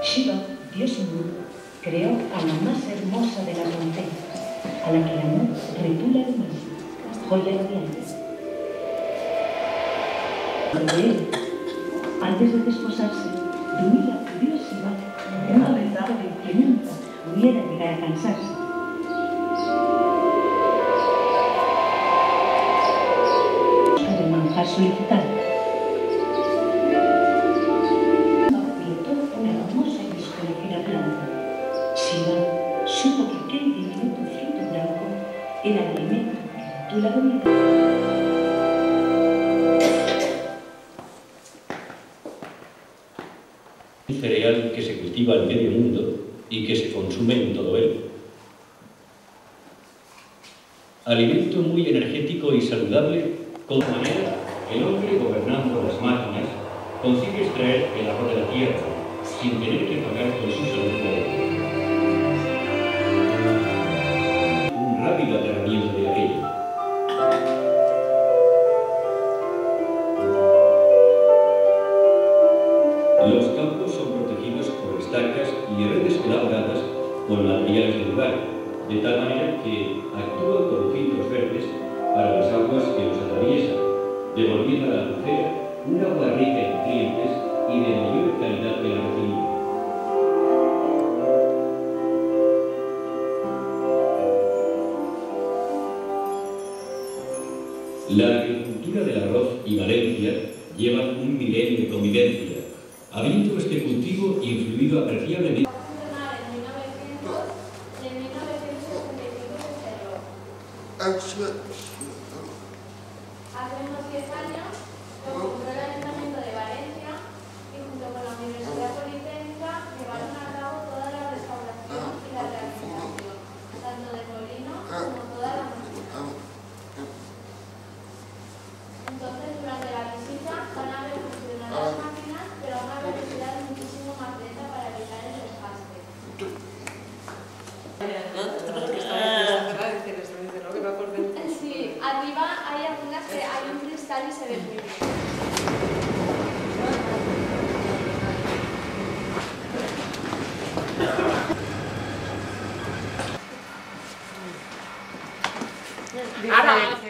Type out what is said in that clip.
Shiva, Dios hindú, creó a la más hermosa de las doncellas, a la que llamó Ritula el Más, joya radiante. De él, antes de desposarse, Dumila pidió a Shiva una verdad de que nunca pudiera llegar a cansarse. Para el manjar solicitado. Supo que aquel diminuto fruto blanco era el alimento que Ritula dominaba. Un cereal que se cultiva en medio mundo y que se consume en todo él. Alimento muy energético y saludable, con manera el hombre gobernando las máquinas consigue extraer el arroz de la tierra sin tener que pagar con su salud por ello. Rápido aterramiento de aquello. Los campos son protegidos por estacas y redes elaboradas con materiales del lugar, de tal manera que actúan como filtros verdes para las aguas que los atraviesan, devolviendo a la albufera un agua rica en nutrientes y de mayor calidad que la recibida. La agricultura del arroz y Valencia llevan un milenio de convivencia, habiendo este cultivo influido apreciablemente. Hace unos 10 años lo compró el Ayuntamiento de Valencia y junto con la Universidad Politécnica llevaron a cabo toda la restauración y la rehabilitación, tanto del molino como toda la máquina. Entonces, durante la visita van a ver funcionar las máquinas, pero a una velocidad muchísimo más lenta para evitar el desgaste. hay algunas que hay un cristal y se ve muy bien. Ahora.